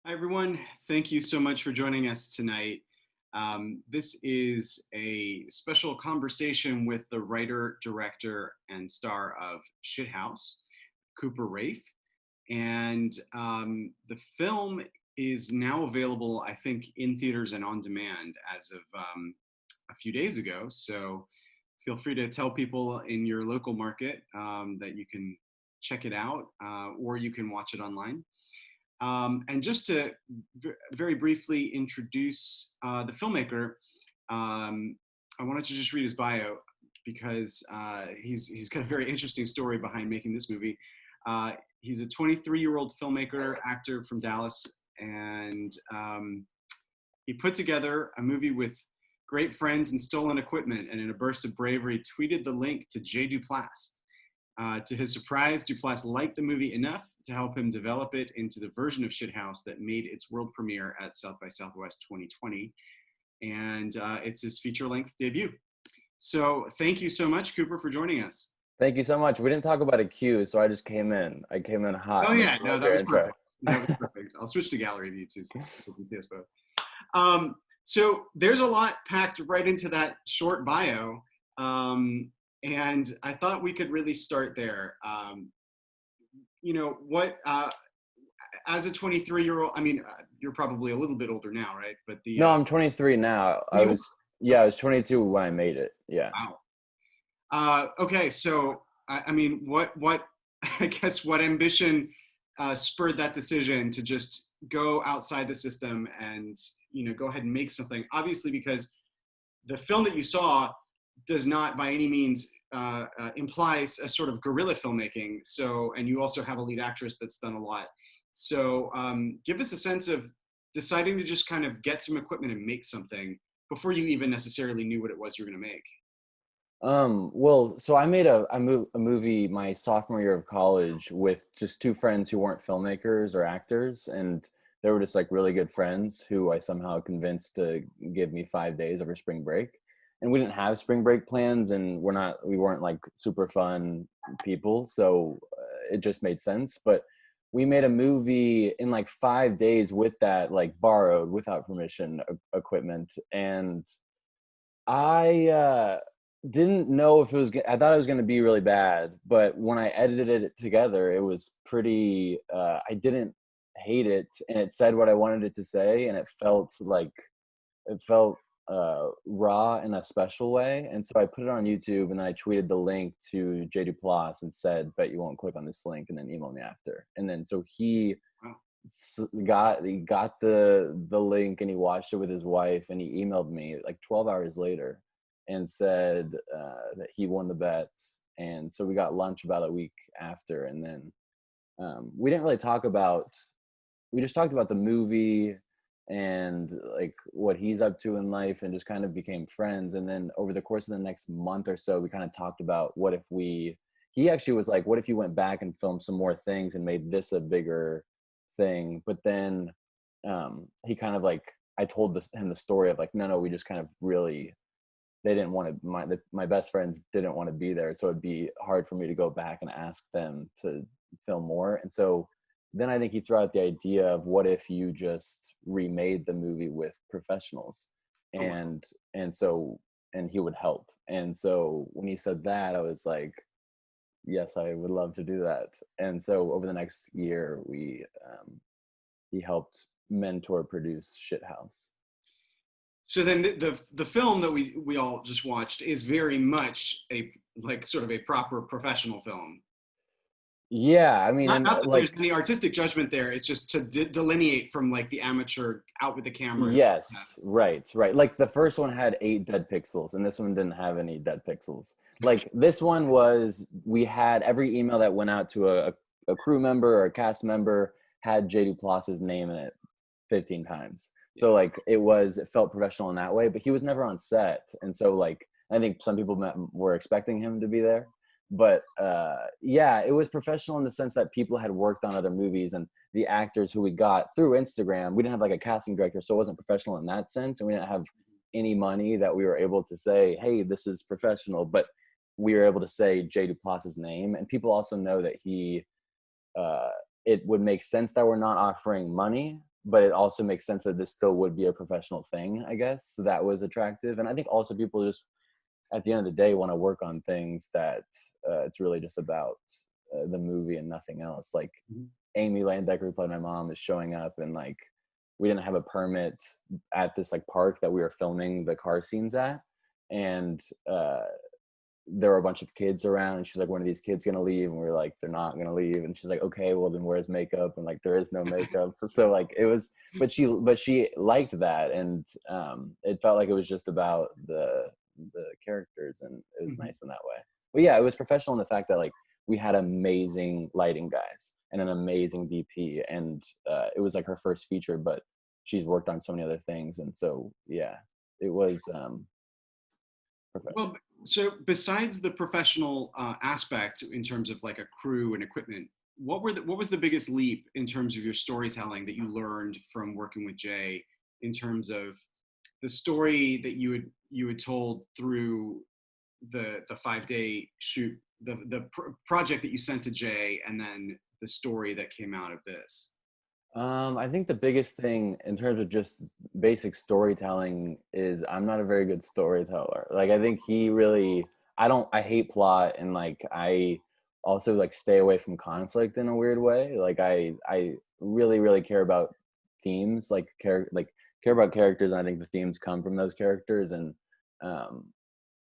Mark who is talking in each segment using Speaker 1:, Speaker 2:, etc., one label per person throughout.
Speaker 1: Hi, everyone. Thank you so much for joining us tonight. This is a special conversation with the writer, director, and star of Shithouse, Cooper Raiff. And the film is now available, I think, in theaters and on demand as of a few days ago. So feel free to tell people in your local market that you can check it out or you can watch it online. And just to very briefly introduce the filmmaker, I wanted to just read his bio because he's got a very interesting story behind making this movie. He's a 23-year-old filmmaker, actor from Dallas, and he put together a movie with great friends and stolen equipment, and in a burst of bravery, tweeted the link to Jay Duplass. To his surprise, Duplass liked the movie enough to help him develop it into the version of Shithouse that made its world premiere at South by Southwest 2020. And it's his feature-length debut. So thank you so much, Cooper, for joining us.
Speaker 2: Thank you so much. We didn't talk about a cue, so I just came in. I came in hot.
Speaker 1: Oh yeah, no, that was perfect. That was perfect. I'll switch to gallery view too, so you can see us both. So there's a lot packed right into that short bio. And I thought we could really start there. As a 23-year-old, I mean, you're probably a little bit older now, right? But
Speaker 2: No, I'm 23 now. I was 22 when I made it. Yeah.
Speaker 1: Wow. Okay, so I mean, what I guess what ambition spurred that decision to just go outside the system and go ahead and make something? Obviously, because the film that you saw does not by any means implies a sort of guerrilla filmmaking. So, and you also have a lead actress that's done a lot. So give us a sense of deciding to just kind of get some equipment and make something before you even necessarily knew what it was you were going to make.
Speaker 2: Well, so I made a movie my sophomore year of college with just two friends who weren't filmmakers or actors, and they were just like really good friends who I somehow convinced to give me 5 days over spring break. And we didn't have spring break plans, and we weren't like super fun people, so it just made sense. But we made a movie in like 5 days with that like borrowed without permission equipment, and I didn't know if it was. I thought it was going to be really bad, but when I edited it together, it was pretty. I didn't hate it, and it said what I wanted it to say, and it felt raw in a special way. And so I put it on YouTube, and then I tweeted the link to Jay Duplass and said, "Bet you won't click on this link," and then email me after. And then so he got the link, and he watched it with his wife, and he emailed me like 12 hours later and said that he won the bet. And so we got lunch about a week after, and then we didn't really talk about. We just talked about the movie and like what he's up to in life, and just kind of became friends. And then over the course of the next month or so, we kind of talked about he actually was like, what if you went back and filmed some more things and made this a bigger thing? But then he kind of like, I told him the story of like, no, we just kind of really, they didn't want to, my best friends didn't want to be there. So it'd be hard for me to go back and ask them to film more. And so then I think he threw out the idea of what if you just remade the movie with professionals, and he would help. And so when he said that, I was like, yes, I would love to do that. And so over the next year, he helped mentor produce Shithouse.
Speaker 1: So then the film that we all just watched is very much a sort of a proper professional film.
Speaker 2: Yeah, I mean,
Speaker 1: not that there's any artistic judgment there. It's just to delineate from like the amateur out with the camera.
Speaker 2: Yes, right. Like the first one had 8 dead pixels, and this one didn't have any dead pixels. Like this one we had every email that went out to a crew member or a cast member had Jay Duplass's name in it 15 times. So like it felt professional in that way, but he was never on set. And so like, I think some people were expecting him to be there. But yeah, it was professional in the sense that people had worked on other movies, and the actors who we got through Instagram, we didn't have like a casting director, so it wasn't professional in that sense. And we didn't have any money that we were able to say, hey, this is professional, but we were able to say Jay Duplass's name. And people also know that it would make sense that we're not offering money, but it also makes sense that this still would be a professional thing, I guess. So that was attractive. And I think also people just, at the end of the day, want to work on things that it's really just about the movie and nothing else. Like Amy Landecker, who played my mom, is showing up, and like we didn't have a permit at this like park that we were filming the car scenes at, and there were a bunch of kids around, and she's like, "When are these kids gonna leave?" And we are like, "They're not gonna leave." And she's like, "Okay, well then where's makeup?" And like, there is no makeup. So like it was, but she liked that, and it felt like it was just about the characters, and it was nice in that way. But yeah, it was professional in the fact that like we had amazing lighting guys and an amazing DP, and it was like her first feature, but she's worked on so many other things, and so yeah, it was
Speaker 1: Well, so besides the professional aspect in terms of like a crew and equipment, what was the biggest leap in terms of your storytelling that you learned from working with Jay, in terms of the story that you had told through the 5-day shoot, the project that you sent to Jay, and then the story that came out of this?
Speaker 2: I think the biggest thing in terms of just basic storytelling is I'm not a very good storyteller. Like I think he really, I hate plot, and like I also like stay away from conflict in a weird way. Like I really, really care about themes, like care about characters, and I think the themes come from those characters, and um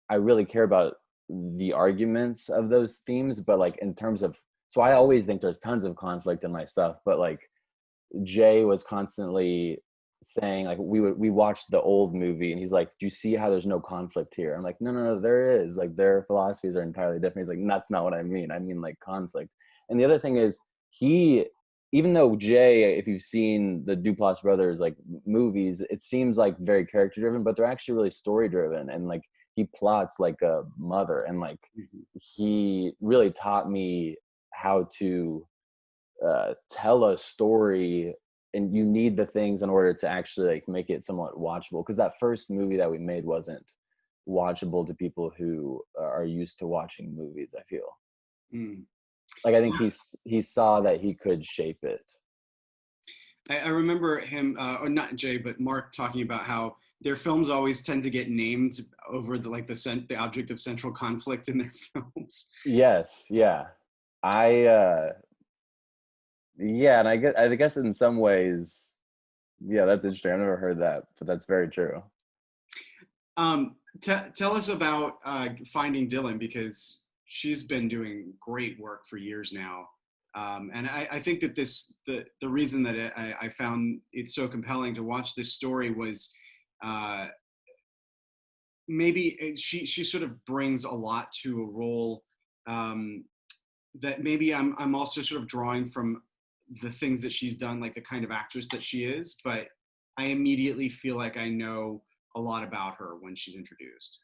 Speaker 2: I really care about the arguments of those themes, but like in terms of, so I always think there's tons of conflict in my stuff, but like Jay was constantly saying, like we watched the old movie, and he's like, "Do you see how there's no conflict here?" I'm like, no, there is. Like their philosophies are entirely different. He's like, "That's not what I mean. I mean like conflict." And the other thing is, even though Jay, if you've seen the Duplass brothers like movies, it seems like very character driven, but they're actually really story driven, and like he plots like a mother, and like he really taught me how to tell a story, and you need the things in order to actually like make it somewhat watchable, because that first movie that we made wasn't watchable to people who are used to watching movies, I feel. Like I think he saw that he could shape it.
Speaker 1: I remember him, or not Jay, but Mark talking about how their films always tend to get named over the object of central conflict in their films.
Speaker 2: Yes, yeah. I yeah, and I guess in some ways, yeah, that's interesting. I've never heard that, but that's very true.
Speaker 1: Tell us about finding Dylan, because she's been doing great work for years now. And I think that the reason that I found it so compelling to watch this story was maybe she sort of brings a lot to a role that maybe I'm also sort of drawing from the things that she's done, like the kind of actress that she is, but I immediately feel like I know a lot about her when she's introduced.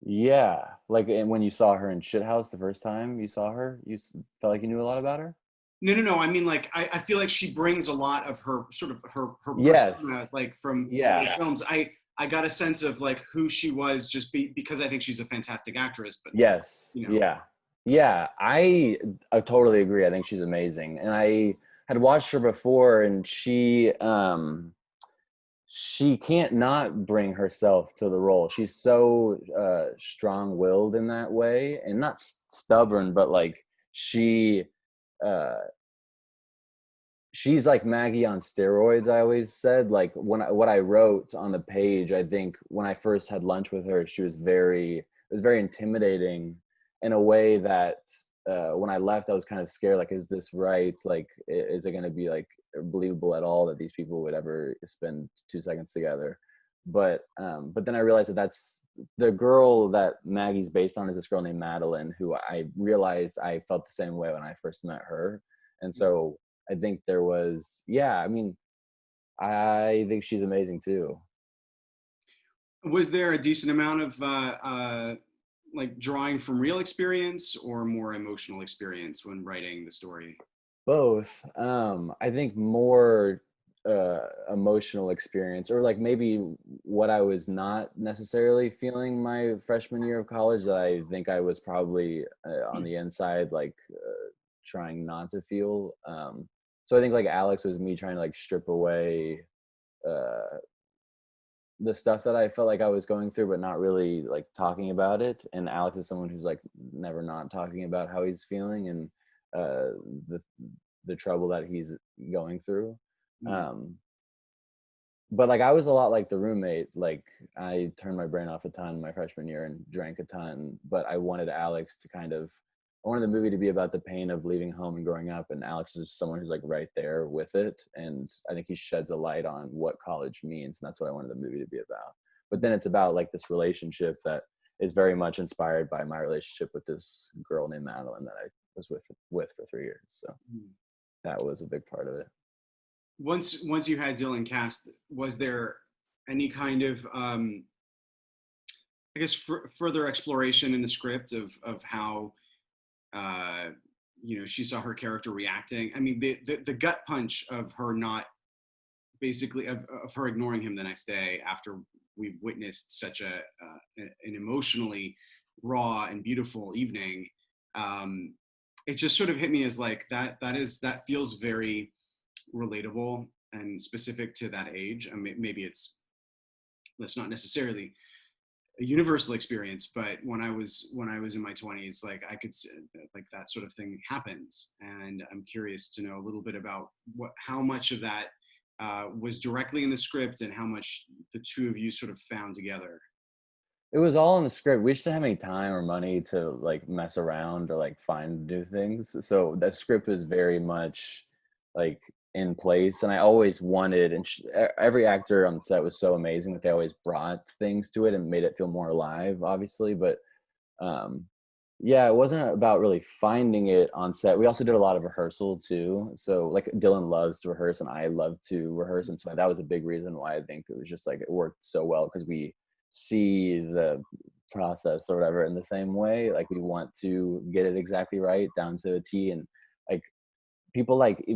Speaker 2: Yeah, like, and when you saw her in Shithouse the first time you saw her, felt like you knew a lot about her?
Speaker 1: No. I mean, like, I feel like she brings a lot of her sort of her persona,
Speaker 2: Yes.
Speaker 1: like from the
Speaker 2: Yeah.
Speaker 1: films. I got a sense of like who she was just because I think she's a fantastic actress, but
Speaker 2: Yes.
Speaker 1: you know.
Speaker 2: Yeah. Yeah. I totally agree. I think she's amazing. And I had watched her before, and she can't not bring herself to the role. She's so strong-willed in that way, and not stubborn, but like she uh she's like Maggie on steroids. I always said, like, what I wrote on the page, I think when I first had lunch with her, she was it was very intimidating in a way that when I left, I was kind of scared. Like, is this right? Like, is it going to be like believable at all that these people would ever spend 2 seconds together? But then I realized that that's the girl that Maggie's based on, is this girl named Madeline, who I realized I felt the same way when I first met her. And so I think there was, yeah, I mean, I think she's amazing too.
Speaker 1: Was there a decent amount of like drawing from real experience or more emotional experience when writing the story?
Speaker 2: Both. I think more emotional experience, or like maybe what I was not necessarily feeling my freshman year of college, that I think I was probably on the inside, like trying not to feel. So I think like Alex was me trying to like strip away uh the stuff that I felt like I was going through, but not really like talking about it. And Alex is someone who's like never not talking about how he's feeling and uh, the the trouble that he's going through.
Speaker 1: Mm.
Speaker 2: Um, but like I was a lot like the roommate. Like I turned my brain off a ton my freshman year and drank a ton. But I wanted Alex to kind of, I wanted the movie to be about the pain of leaving home and growing up. And Alex is someone who's like right there with it. And I think he sheds a light on what college means. And that's what I wanted the movie to be about. But then it's about like this relationship that is very much inspired by my relationship with this girl named Madeline that I was with for 3 years. So
Speaker 1: Mm.
Speaker 2: that was a big part of it.
Speaker 1: Once you had Dylan cast, was there any kind of I guess further exploration in the script of how she saw her character reacting? I mean, the gut punch of her not basically of her ignoring him the next day after we witnessed such an emotionally raw and beautiful evening. Um, it just sort of hit me as like that feels very relatable and specific to that age. I mean, maybe that's not necessarily a universal experience, but when I was in my 20s, like I could see, like that sort of thing happens, and I'm curious to know a little bit about how much of that was directly in the script and how much the two of you sort of found together.
Speaker 2: It was all in the script. We just didn't have any time or money to like mess around or like find new things. So that script was very much like in place. And I always wanted, and every actor on the set was so amazing that they always brought things to it and made it feel more alive, obviously. But um, yeah, it wasn't about really finding it on set. We also did a lot of rehearsal too. So like Dylan loves to rehearse and I love to rehearse. And so that was a big reason why I think it was just like it worked so well because we see the process or whatever in the same way. Like we want to get it exactly right down to a T. And like people like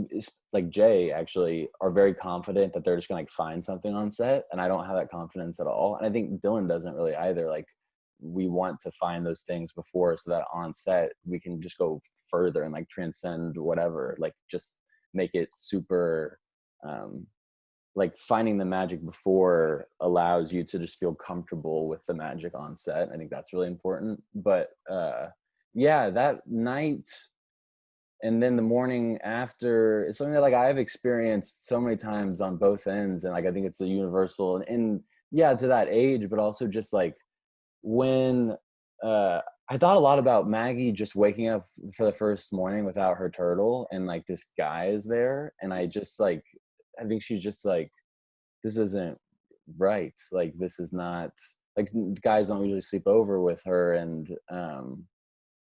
Speaker 2: Jay actually are very confident that they're just gonna like find something on set. And I don't have that confidence at all. And I think Dylan doesn't really either. Like we want to find those things before so that on set we can just go further and like transcend whatever, like just make it super like finding the magic before allows you to just feel comfortable with the magic on set. I think that's really important. But yeah, that night and then the morning after, it's something that like I've experienced so many times on both ends. And like I think it's a universal and yeah, to that age, but also just like when I thought a lot about Maggie just waking up for the first morning without her turtle and like this guy is there and I just like I think she's just like this isn't right, like this is not like guys don't usually sleep over with her and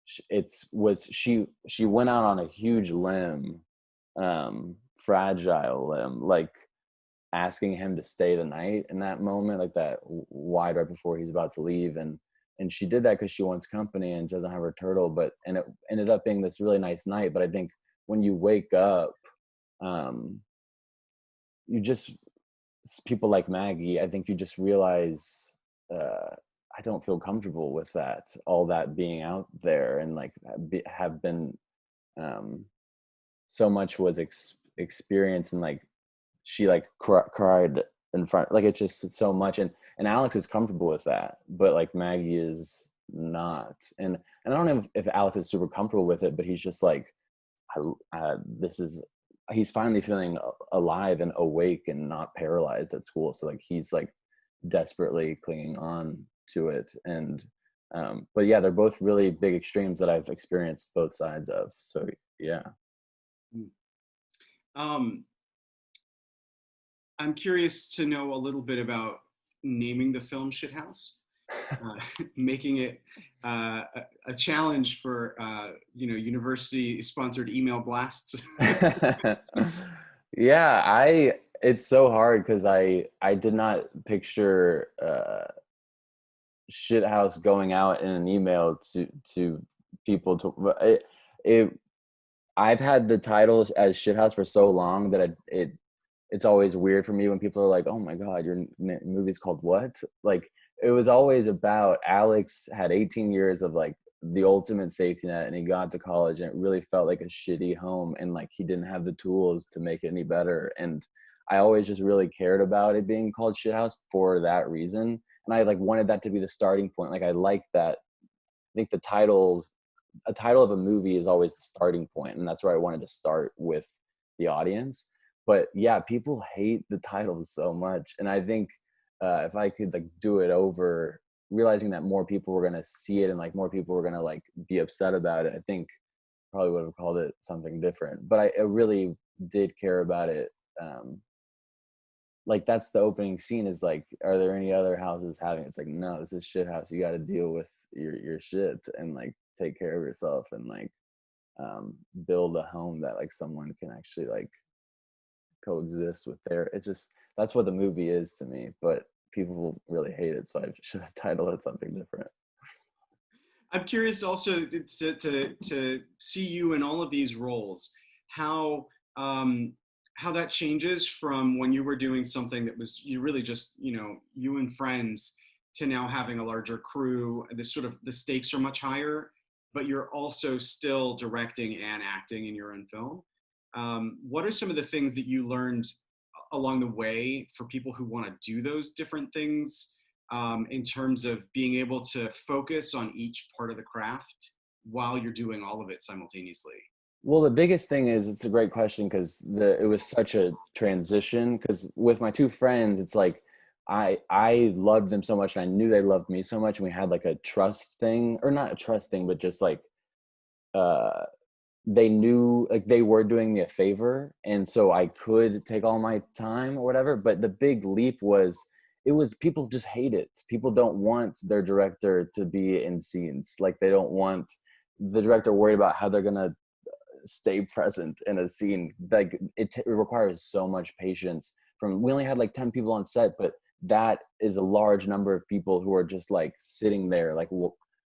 Speaker 2: she went out on a huge limb, fragile limb, like asking him to stay the night in that moment, like that wide right before he's about to leave. And she did that because she wants company and doesn't have her turtle. And it ended up being this really nice night. But I think when you wake up, you just people like Maggie. I think you just realize I don't feel comfortable with that. All that being out there and like have been so much was experience and like she like cried in front, like it's just so much. And Alex is comfortable with that, but like Maggie is not. And I don't know if Alex is super comfortable with it, but he's just like this is he's finally feeling alive and awake and not paralyzed at school, so like he's like desperately clinging on to it. And but yeah, they're both really big extremes that I've experienced both sides of. So yeah.
Speaker 1: um I'm curious to know a little bit about naming the film Shithouse, making it a challenge for university-sponsored email blasts.
Speaker 2: Yeah, it's so hard because I did not picture Shithouse going out in an email to people to it I've had the title as Shithouse for so long that it's always weird for me when people are like, "Oh my God, your movie's called what?" Like, it was always about Alex had 18 years of like the ultimate safety net, and he got to college and it really felt like a shitty home, and like he didn't have the tools to make it any better. And I always just really cared about it being called Shithouse for that reason. And I like wanted that to be the starting point. Like I like that. I think a title of a movie is always the starting point, and that's where I wanted to start with the audience. But yeah, people hate the titles so much, and I think if I could like do it over, realizing that more people were gonna see it and like more people were gonna like be upset about it, I think probably would have called it something different. But I really did care about it. Like that's the opening scene is like, are there any other houses having it? It's like, no, this is shit house. You got to deal with your shit and like take care of yourself and like build a home that like someone can actually like coexist with their. It's just that's what the movie is to me. But people really hate it, so I should have titled it something different.
Speaker 1: I'm curious also to see you in all of these roles, how how that changes from when you were doing something that was you really just you and friends to now having a larger crew. This sort of the stakes are much higher, but you're also still directing and acting in your own film. What are some of the things that you learned along the way for people who want to do those different things? In terms of being able to focus on each part of the craft while you're doing all of it simultaneously?
Speaker 2: Well, the biggest thing is it's a great question because it was such a transition. Because with my two friends, it's like I loved them so much, and I knew they loved me so much, and we had like a trust thing, or not a trust thing, but just like uh, they knew like they were doing me a favor, and so I could take all my time or whatever. But the big leap was it was people just hate it. People don't want their director to be in scenes. Like they don't want the director worried about how they're gonna stay present in a scene. Like it requires so much patience. From we only had like 10 people on set, but that is a large number of people who are just like sitting there like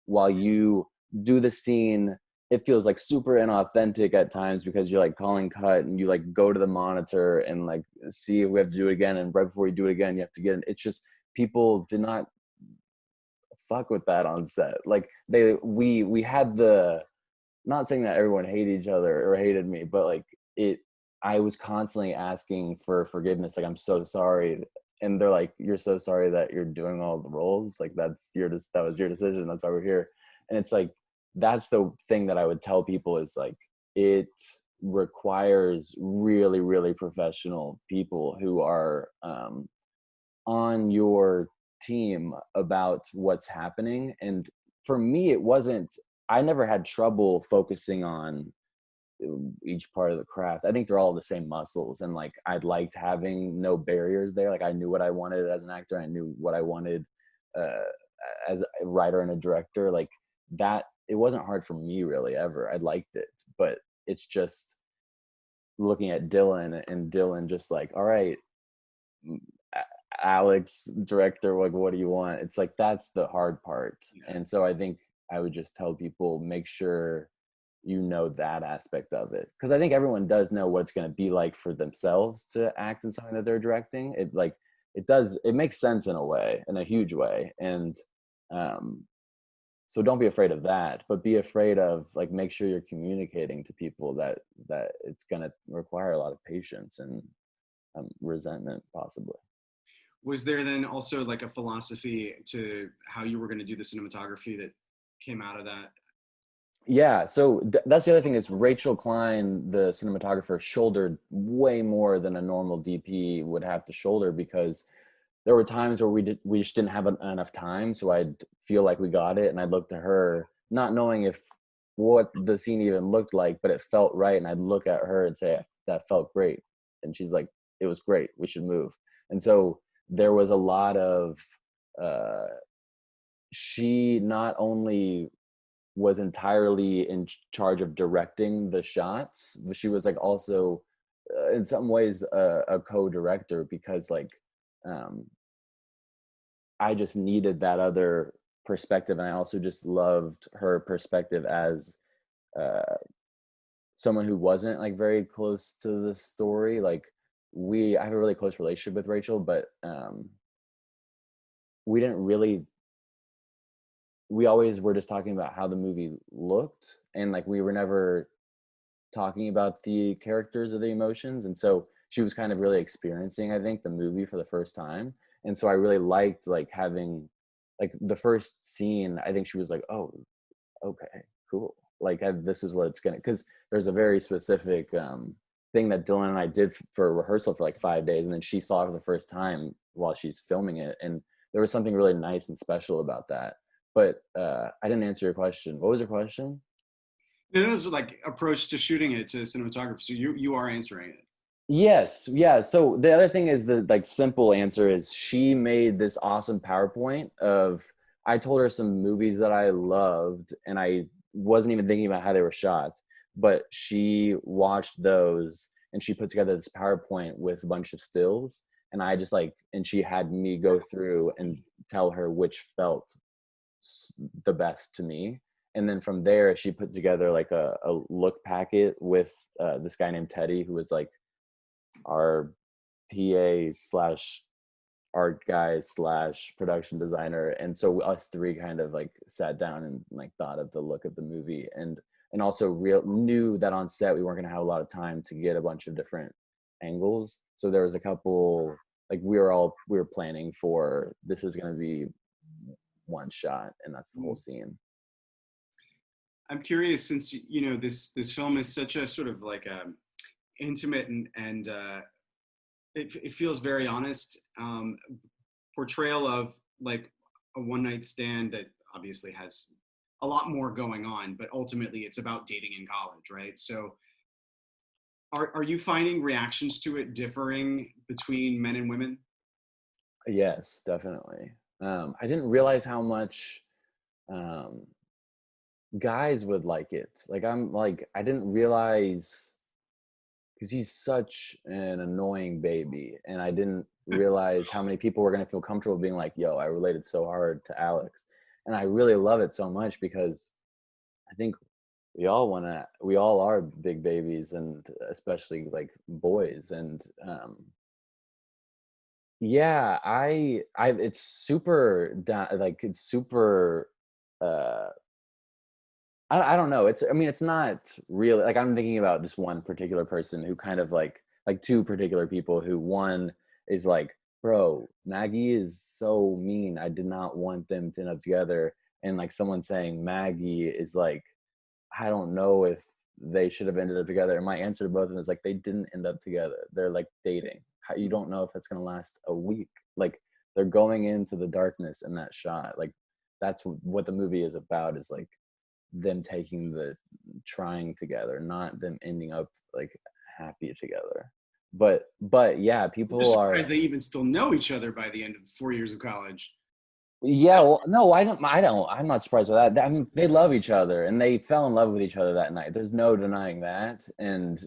Speaker 2: while you do the scene. It feels like super inauthentic at times because you're like calling cut and you like go to the monitor and like see if we have to do it again, and right before you do it again you have to get in. It's just people did not fuck with that on set. Like we had the, not saying that everyone hated each other or hated me, but like I was constantly asking for forgiveness. Like, I'm so sorry. And they're like, you're so sorry that you're doing all the roles. Like that was your decision. That's why we're here. And it's like, that's the thing that I would tell people is like, it requires really, really professional people who are on your team about what's happening. And for me, I never had trouble focusing on each part of the craft. I think they're all the same muscles, and like I liked having no barriers there. Like I knew what I wanted as an actor. I knew what I wanted uh, as a writer and a director. Like that, it wasn't hard for me really ever. I liked it, but it's just looking at Dylan and Dylan just like, all right, Alex, director, like what do you want? It's like that's the hard part. Yeah. And so I think I would just tell people, make sure you know that aspect of it, because I think everyone does know what it's going to be like for themselves to act in something that they're directing. It makes sense in a way, in a huge way. And so don't be afraid of that, but be afraid of like, make sure you're communicating to people that it's going to require a lot of patience and resentment possibly.
Speaker 1: Was there then also like a philosophy to how you were going to do the cinematography that came out of that?
Speaker 2: Yeah, so that's the other thing is Rachel Klein, the cinematographer, shouldered way more than a normal DP would have to shoulder, because there were times where we just didn't have enough time. So I'd feel like we got it, and I'd look to her, not knowing what the scene even looked like, but it felt right, and I'd look at her and say, that felt great, and she's like, it was great, we should move. And so there was a lot of she not only was entirely in charge of directing the shots, but she was like also in some ways a co-director, because like I just needed that other perspective, and I also just loved her perspective as uh, someone who wasn't like very close to the story. Like I have a really close relationship with Rachel, but we didn't really we always were just talking about how the movie looked, and like we were never talking about the characters or the emotions. And so she was kind of really experiencing, I think, the movie for the first time. And so I really liked like having like the first scene. I think she was like, oh, okay, cool. Like this is what it's gonna, because there's a very specific thing that Dylan and I did for rehearsal for like 5 days, and then she saw it for the first time while she's filming it, and there was something really nice and special about that. But I didn't answer your question. What was your question?
Speaker 1: It was like approach to shooting it to cinematography. So you are answering it.
Speaker 2: Yes, yeah. So the other thing is, the like simple answer is she made this awesome PowerPoint of, I told her some movies that I loved and I wasn't even thinking about how they were shot, but she watched those and she put together this PowerPoint with a bunch of stills, and I just like, and she had me go through and tell her which felt the best to me. And then from there she put together like a look packet with this guy named Teddy, who was like our PA slash art guy slash production designer. And so us three kind of like sat down and like thought of the look of the movie, and also real knew that on set we weren't going to have a lot of time to get a bunch of different angles. So there was a couple, like we were planning for, this is going to be one shot and that's the whole scene.
Speaker 1: I'm curious, since this film is such a sort of like a intimate and it feels very honest portrayal of like a one night stand that obviously has a lot more going on, but ultimately it's about dating in college, right? So are you finding reactions to it differing between men and women?
Speaker 2: Yes, definitely. I didn't realize how much um, guys would like it. Like I didn't realize, because he's such an annoying baby, and I didn't realize how many people were gonna feel comfortable being like, "Yo, I related so hard to Alex," and I really love it so much because I think we all are big babies, and especially like boys, and yeah, it's super like it's super uh I don't know. I mean, it's not really like I'm thinking about just one particular person who kind of like two particular people who, one is like, bro, Maggie is so mean. I did not want them to end up together. And like someone saying Maggie is like, I don't know if they should have ended up together. And my answer to both of them is like, they didn't end up together. They're like dating. You don't know if that's gonna last a week. Like they're going into the darkness in that shot. Like that's what the movie is about, is like them taking the trying together, not them ending up like happy together. But yeah,
Speaker 1: I'm just
Speaker 2: people
Speaker 1: surprised
Speaker 2: are,
Speaker 1: they even still know each other by the end of 4 years of college.
Speaker 2: yeah, well, no, I'm not surprised by that. I mean, they love each other and they fell in love with each other that night. There's no denying that. And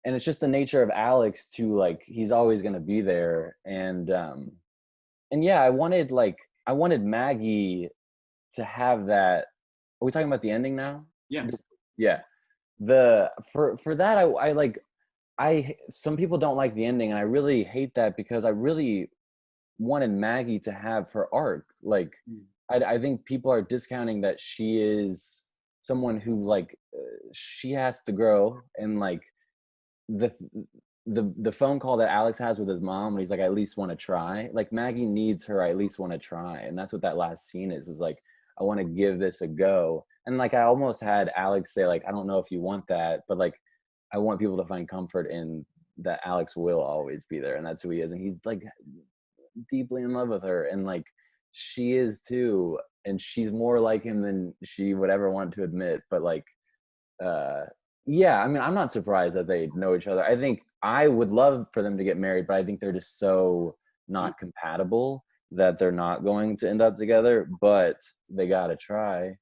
Speaker 2: it's just the nature of Alex to like, he's always going to be there. And yeah, I wanted Maggie to have that. Are we talking about the ending now?
Speaker 1: Yeah.
Speaker 2: Yeah. For that, I like, some people don't like the ending, and I really hate that because I really wanted Maggie to have her arc. Like I think people are discounting that she is someone who like she has to grow, and like the the phone call that Alex has with his mom, and he's like, I at least want to try. Like Maggie needs her, I at least want to try, and that's what that last scene is like, I want to give this a go. And like I almost had Alex say like, I don't know if you want that, but like I want people to find comfort in that Alex will always be there, and that's who he is, and he's like deeply in love with her, and like she is too, and she's more like him than she would ever want to admit. But like uh yeah, I mean, I'm not surprised that they know each other. I think I would love for them to get married, but I think they're just so not compatible that they're not going to end up together, but they gotta try.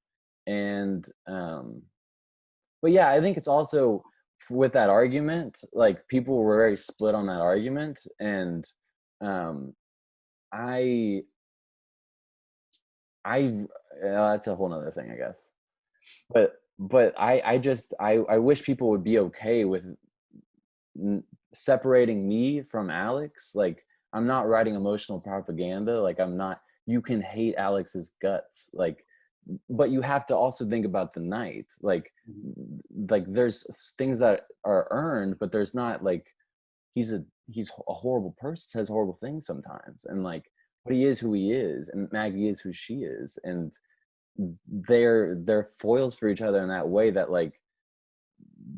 Speaker 2: And but yeah, I think it's also with that argument, like people were very split on that argument. And um I I that's a whole nother thing, I guess. But I wish people would be okay with separating me from Alex. Like I'm not writing emotional propaganda. Like I'm not. you can hate Alex's guts, like, but you have to also think about the night, like there's things that are earned, but there's not, like, he's a horrible person, says horrible things sometimes, and like, but he is who he is, and Maggie is who she is, and they're foils for each other in that way that, like,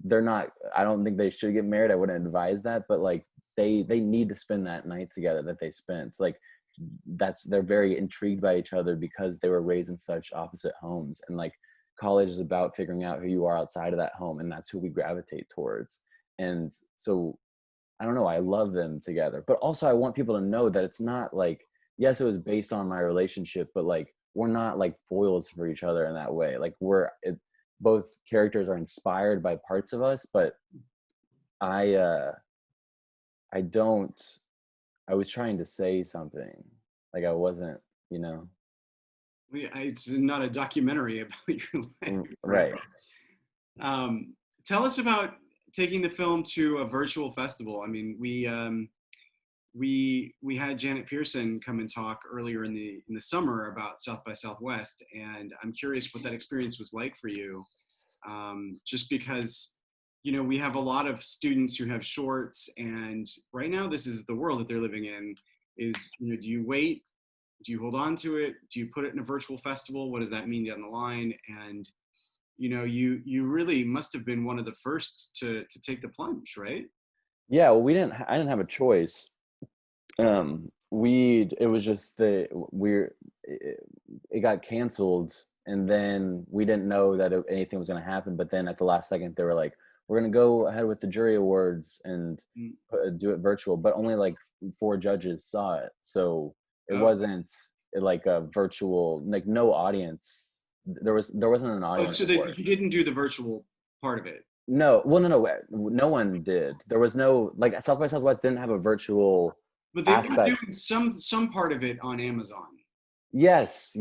Speaker 2: they're not, I don't think they should get married, I wouldn't advise that, but like they need to spend that night together that they spent, like, they're very intrigued by each other because they were raised in such opposite homes, and like college is about figuring out who you are outside of that home, and that's who we gravitate towards. And so I don't know, I love them together, but also I want people to know that it's not like, yes, it was based on my relationship, but like we're not like foils for each other in that way. Like both characters are inspired by parts of us, but I don't, I was trying to say something, like I wasn't, you know.
Speaker 1: It's not a documentary about your life.
Speaker 2: Right.
Speaker 1: Tell us about taking the film to a virtual festival. I mean, we had Janet Pearson come and talk earlier in the summer about South by Southwest, and I'm curious what that experience was like for you. Just because, you know, we have a lot of students who have shorts, and right now this is the world that they're living in. Is, you know, do you wait? Do you hold on to it? Do you put it in a virtual festival? What does that mean down the line? And you know, you really must have been one of the first to take the plunge, right?
Speaker 2: Yeah, well, I didn't have a choice. It was just it got canceled, and then we didn't know that anything was going to happen, but then at the last second they were like, we're going to go ahead with the jury awards and do it virtual, but only like 4 judges saw it, so it wasn't like a virtual, like no audience, there wasn't an audience.
Speaker 1: So you didn't do the virtual part of it?
Speaker 2: No, well, no one did. There was no, like, South by Southwest didn't have a virtual
Speaker 1: but they
Speaker 2: aspect.
Speaker 1: were doing some part of it on Amazon.
Speaker 2: Yes,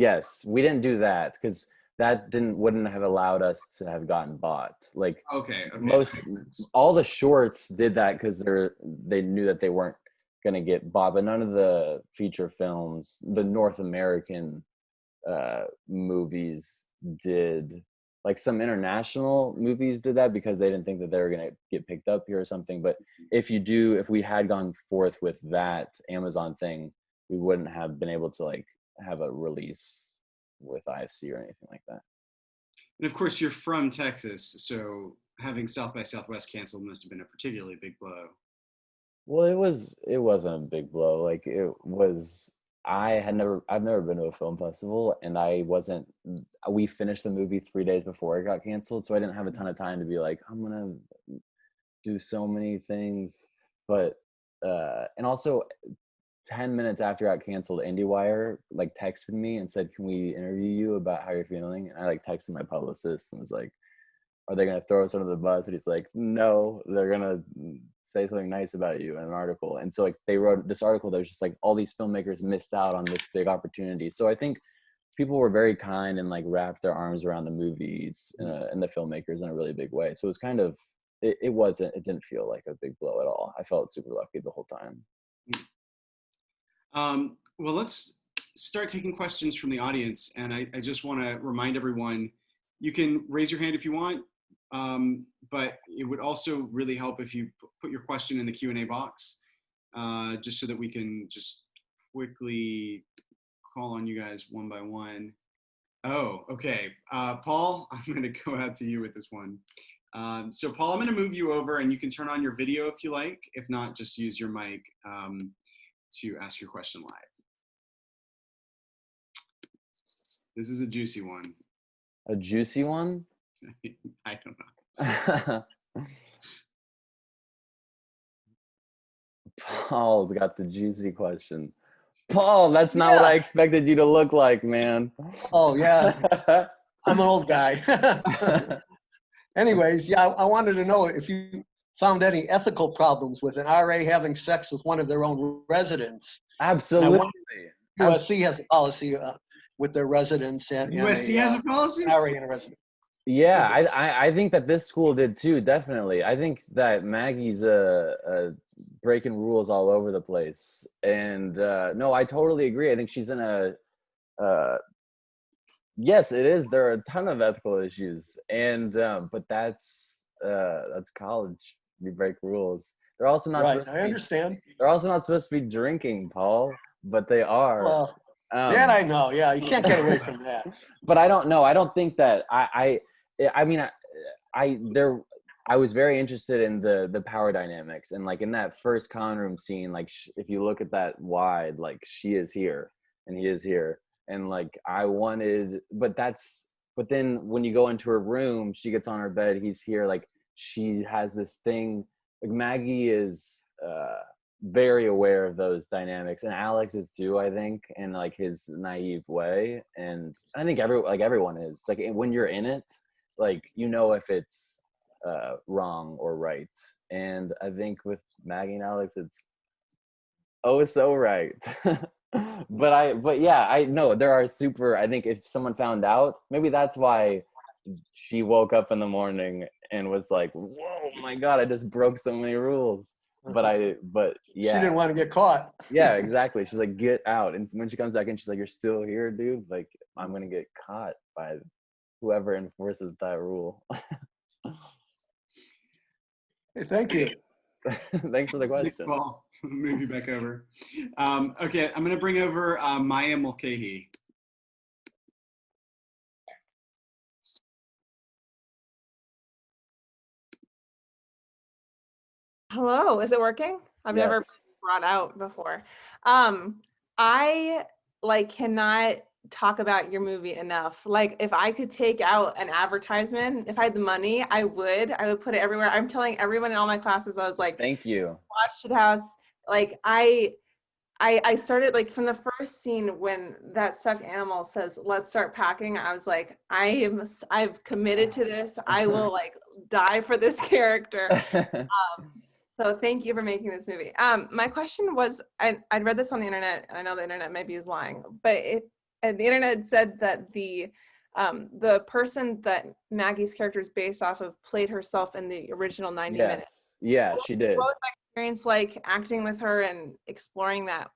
Speaker 2: we didn't do that because that wouldn't have allowed us to have gotten bought. Like,
Speaker 1: okay.
Speaker 2: All the shorts did that because they knew that they weren't gonna get bought, but none of the feature films, the North American movies did. Like, some international movies did that because they didn't think that they were gonna get picked up here or something. But if we had gone forth with that Amazon thing, we wouldn't have been able to like have a release with IFC or anything like that.
Speaker 1: And of course, you're from Texas, so having South by Southwest canceled must have been a particularly big blow.
Speaker 2: Well, it wasn't a big blow. Like, it was, I've never been to a film festival, and we finished the movie 3 days before it got canceled, so I didn't have a ton of time to be like, I'm gonna do so many things. But and also 10 minutes after it got canceled, IndieWire like texted me and said, can we interview you about how you're feeling? And I like texted my publicist and was like, are they going to throw us under the bus? And he's like, no, they're going to say something nice about you in an article. And so like they wrote this article that was just like, all these filmmakers missed out on this big opportunity. So I think people were very kind and like wrapped their arms around the movies and the filmmakers in a really big way. So it was kind of, it didn't feel like a big blow at all. I felt super lucky the whole time.
Speaker 1: Well, let's start taking questions from the audience. And I just want to remind everyone, you can raise your hand if you want, but it would also really help if you put your question in the Q&A box, just so that we can just quickly call on you guys one by one. Oh, okay. Paul, I'm going to go out to you with this one. So Paul, I'm going to move you over, and you can turn on your video if you like. If not, just use your mic to ask your question live. This is a juicy one.
Speaker 2: A juicy one?
Speaker 1: I don't know.
Speaker 2: Paul's got the juicy question. Paul, that's not what I expected you to look like, man.
Speaker 3: Oh, yeah. I'm an old guy. Anyways, yeah, I wanted to know if you found any ethical problems with an RA having sex with one of their own residents.
Speaker 2: Absolutely.
Speaker 3: USC has a policy with their residents. And
Speaker 1: USC has a policy?
Speaker 3: RA and a resident.
Speaker 2: Yeah, I think that this school did too, definitely. I think that Maggie's breaking rules all over the place. And no, I totally agree. I think she's in a Yes, it is. There are a ton of ethical issues, and but that's college. You break rules. They're also not
Speaker 3: Right,
Speaker 2: supposed
Speaker 3: I
Speaker 2: to be.
Speaker 3: understand.
Speaker 2: They're also not supposed to be drinking, Paul, but they are.
Speaker 3: Well, that
Speaker 2: Um,
Speaker 3: I know. Yeah, you can't get away from that.
Speaker 2: but I don't know. I don't think that I mean, there. I was very interested in the power dynamics, and like in that first con room scene, like if you look at that wide, like she is here and he is here, and like I wanted, but then when you go into her room, she gets on her bed, he's here, like she has this thing. Like Maggie is very aware of those dynamics, and Alex is too, I think, in like his naive way, and I think everyone is like when you're in it, like you know if it's wrong or right, and I think with Maggie and Alex it's oh so right. But yeah, I know there are super, I think if someone found out, maybe that's why she woke up in the morning and was like, whoa my god, I just broke so many rules. But
Speaker 3: She didn't
Speaker 2: yeah,
Speaker 3: want to get caught.
Speaker 2: yeah, exactly. She's like, get out. And when she comes back in, she's like, you're still here, dude? Like, I'm gonna get caught by whoever enforces that rule.
Speaker 3: Hey, thank you.
Speaker 2: Thanks for the
Speaker 1: Thanks,
Speaker 2: question.
Speaker 1: Paul. Move you back over. Okay, I'm going to bring over Maya Mulcahy.
Speaker 4: Hello, is it working? I've never been
Speaker 2: Yes.
Speaker 4: brought out before. I like cannot talk about your movie enough. Like if I could take out an advertisement, if I had the money, I would put it everywhere. I'm telling everyone in all my classes, I was like,
Speaker 2: Thank you.
Speaker 4: watch Shithouse. Like I started like from the first scene when that stuffed animal says, let's start packing. I was like, I've committed to this. I will like die for this character. So thank you for making this movie. My question was, I'd read this on the internet, and I know the internet maybe is lying, but the internet said that the person that Maggie's character is based off of played herself in the original 90 minutes.
Speaker 2: Yeah, she did.
Speaker 4: What was that experience like acting with her and exploring that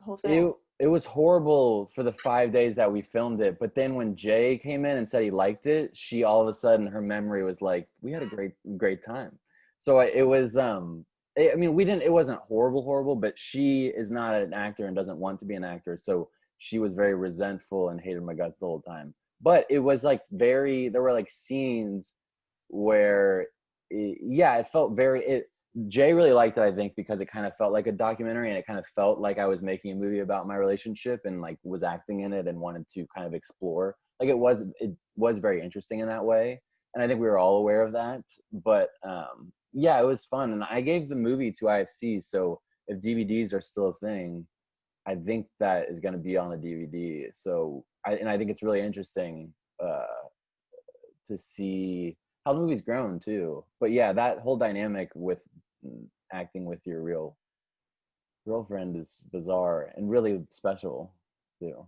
Speaker 4: whole thing?
Speaker 2: It was horrible for the 5 days that we filmed it, but then when Jay came in and said he liked it, she all of a sudden her memory was like, we had a great time. So it was I mean it wasn't horrible, but she is not an actor and doesn't want to be an actor, so she was very resentful and hated my guts the whole time. But it was like there were like scenes where it felt Jay really liked it, I think, because it kind of felt like a documentary, and it kind of felt like I was making a movie about my relationship and like was acting in it and wanted to kind of explore. Like it was very interesting in that way, and I think we were all aware of that. But yeah, it was fun, and I gave the movie to IFC. So if DVDs are still a thing, I think that is going to be on a DVD. So I think it's really interesting to see how the movie's grown too. But yeah, that whole dynamic with acting with your real girlfriend is bizarre and really special too.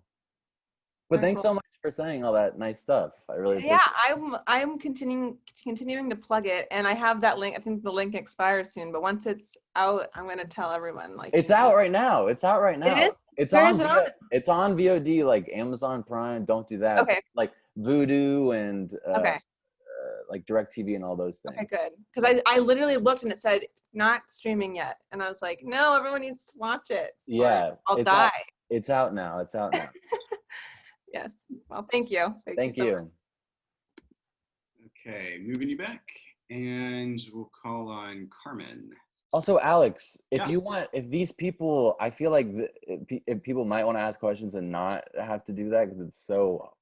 Speaker 2: But
Speaker 4: Very
Speaker 2: thanks
Speaker 4: cool.
Speaker 2: so much for saying all that nice stuff. I really appreciate
Speaker 4: Yeah, I'm continuing to plug it, and I have that link. I think the link expires soon, but once it's out, I'm gonna tell everyone. Like
Speaker 2: it's out right now. It's out right now.
Speaker 4: It is?
Speaker 2: It's
Speaker 4: Where
Speaker 2: on,
Speaker 4: is it on?
Speaker 2: It's on VOD, like Amazon Prime. Don't do that.
Speaker 4: Okay.
Speaker 2: Like Vudu and
Speaker 4: Okay.
Speaker 2: like DirecTV and all those things.
Speaker 4: Okay, good. Because I literally looked and it said not streaming yet, and I was like, no, everyone needs to watch it.
Speaker 2: Yeah,
Speaker 4: I'll die.
Speaker 2: It's out now. It's out now.
Speaker 4: Yes. Well, thank you.
Speaker 2: Thank
Speaker 4: so
Speaker 2: you.
Speaker 4: much.
Speaker 1: Okay, moving you back, and we'll call on Carmen.
Speaker 2: Also, Alex, if
Speaker 1: Yeah.
Speaker 2: you want, if these people, I feel like if people might want to ask questions and not have to do that because it's so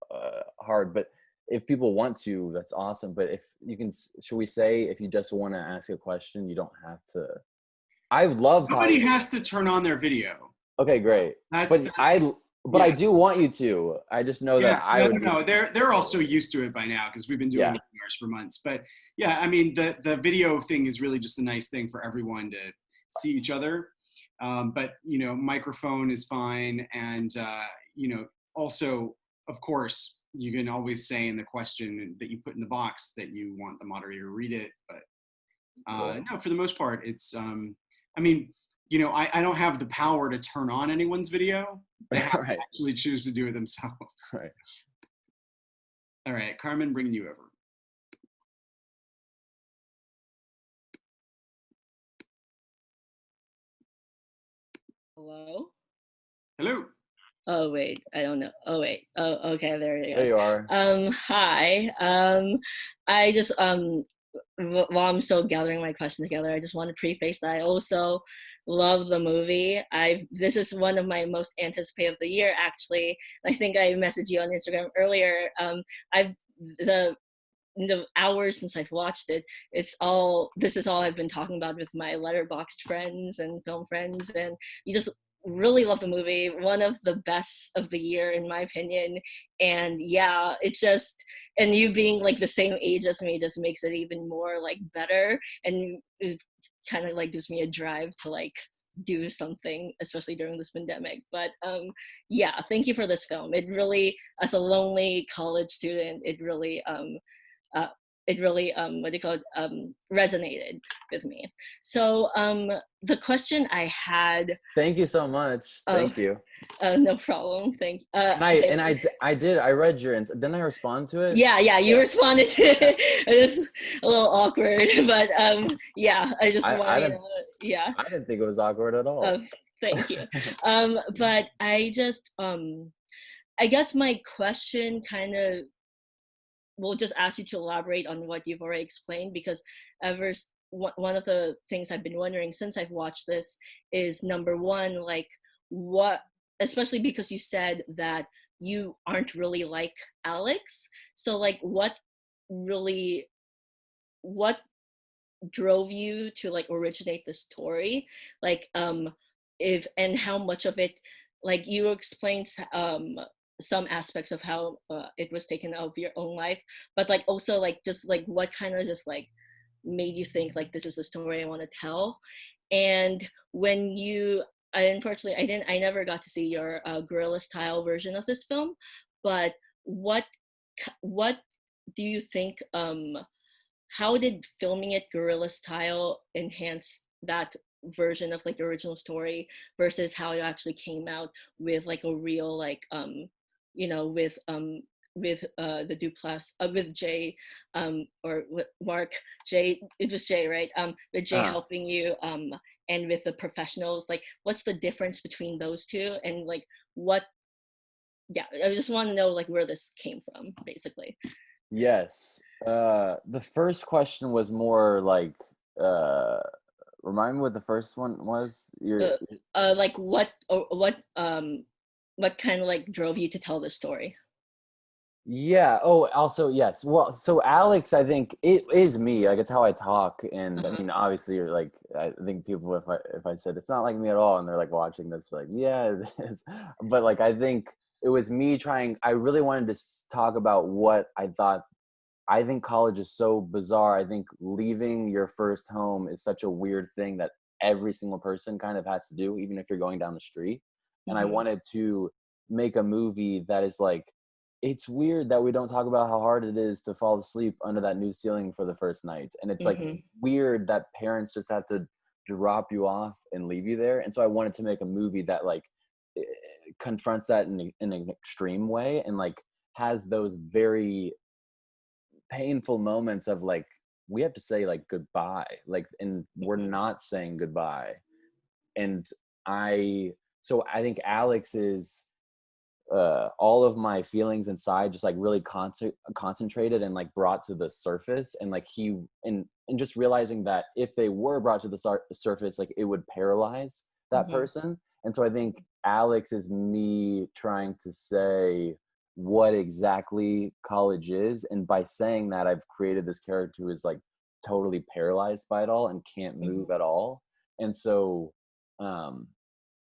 Speaker 2: hard. But if people want to, that's awesome. But if you can, should we say if you just want to ask a question, you don't have to. I love
Speaker 1: Nobody
Speaker 2: talking.
Speaker 1: has to turn on their video.
Speaker 2: Okay, great.
Speaker 1: That's
Speaker 2: I do want you to. I just know that I would.
Speaker 1: No. They're also used to it by now because we've been doing webinars for months. But yeah, I mean the video thing is really just a nice thing for everyone to see each other. But you know, microphone is fine, and you know, also of course you can always say in the question that you put in the box that you want the moderator to read it. But
Speaker 2: Cool.
Speaker 1: no, for the most part, it's. I mean, you know, I don't have the power to turn on anyone's video. They have to
Speaker 2: Right.
Speaker 1: actually choose to do it themselves.
Speaker 2: Right.
Speaker 1: All right, Carmen, bringing you over.
Speaker 5: Hello?
Speaker 1: Hello.
Speaker 5: Oh wait, I don't know. Oh wait. Oh, okay, there it
Speaker 2: There
Speaker 5: goes.
Speaker 2: you are.
Speaker 5: Hi. I just while I'm still gathering my questions together, I just want to preface that I also love the movie. This is one of my most anticipated of the year, actually. I think I messaged you on Instagram earlier. I've the hours since I've watched it, this is all I've been talking about with my letterboxed friends and film friends, and you just really love the movie, one of the best of the year in my opinion. And yeah, it's just, and you being like the same age as me just makes it even more like better, and it kind of like gives me a drive to like do something, especially during this pandemic. But yeah, thank you for this film. It really, as a lonely college student, uh, what do you call it, resonated with me. So the question I had.
Speaker 2: Thank you so much. Thank you.
Speaker 5: No problem. Thank you.
Speaker 2: I read your didn't I respond to it?
Speaker 5: Yeah, you responded to it. It was a little awkward, but yeah, I just wanted to, yeah.
Speaker 2: I didn't think it was awkward at all.
Speaker 5: Thank you. But I just I guess my question kind of will just ask you to elaborate on what you've already explained, because one of the things I've been wondering since I've watched this is, number one, like what, especially because you said that you aren't really like Alex, so like what drove you to like originate the story, like if and how much of it, like you explained some aspects of how it was taken out of your own life, but like also like just like what kind of just like made you think like this is a story I want to tell. And when unfortunately I never got to see your guerrilla style version of this film, but what do you think, how did filming it guerrilla style enhance that version of like the original story versus how it actually came out with like a real like with the Duplass with Jay or with Mark, Jay, it was Jay, right? With Jay helping you and with the professionals, like what's the difference between those two, and like what, yeah, I just want to know like where this came from basically.
Speaker 2: Yes. The first question was more like remind me what the first one was.
Speaker 5: Like what kind of like drove you to tell this story?
Speaker 2: Yeah. Oh, also, yes. Well, so Alex, I think it is me. Like, it's how I talk. And I mean, obviously, you're like, I think people, if I said it's not like me at all, and they're like watching this, like, yeah, it is. But like, I think it was me trying. I really wanted to talk about what I thought. I think college is so bizarre. I think leaving your first home is such a weird thing that every single person kind of has to do, even if you're going down the street. And I wanted to make a movie that is like, it's weird that we don't talk about how hard it is to fall asleep under that new ceiling for the first night. And it's like weird that parents just have to drop you off and leave you there. And so I wanted to make a movie that like confronts that in an extreme way, and like has those very painful moments of like, we have to say like goodbye, like, and we're not saying goodbye. And so I think Alex is all of my feelings inside just like really concentrated and like brought to the surface, and like and just realizing that if they were brought to the surface, like it would paralyze that person. And so I think Alex is me trying to say what exactly college is, and by saying that, I've created this character who is like totally paralyzed by it all and can't move at all. And so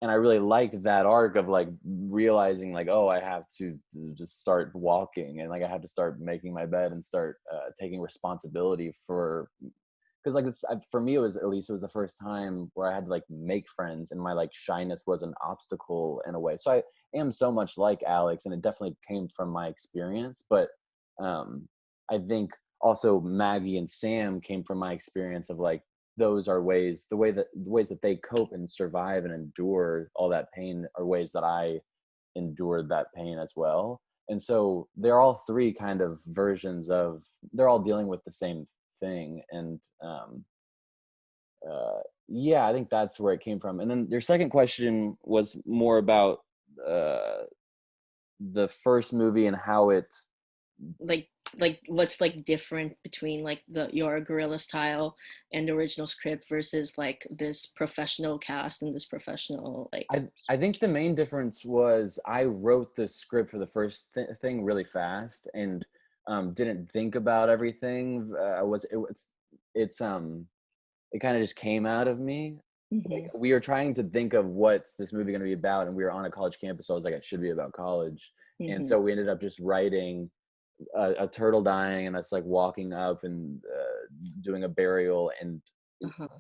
Speaker 2: and I really liked that arc of like realizing like, oh, I have to just start walking, and like I have to start making my bed and start taking responsibility for, because like for me, it was the first time where I had to like make friends, and my like shyness was an obstacle in a way. So I am so much like Alex, and it definitely came from my experience. But I think also Maggie and Sam came from my experience of like those are ways, the ways that they cope and survive and endure all that pain are ways that I endured that pain as well. And so they're all three kind of versions of, they're all dealing with the same thing. And yeah, I think that's where it came from. And then your second question was more about the first movie and how it,
Speaker 5: like what's like different between like your guerrilla style and the original script versus like this professional cast and this professional like.
Speaker 2: I think the main difference was I wrote the script for the first thing really fast and didn't think about everything. It kind of just came out of me. Like, we were trying to think of what's this movie going to be about, and we were on a college campus, so I was like, it should be about college. And so we ended up just writing a turtle dying and us like walking up and doing a burial and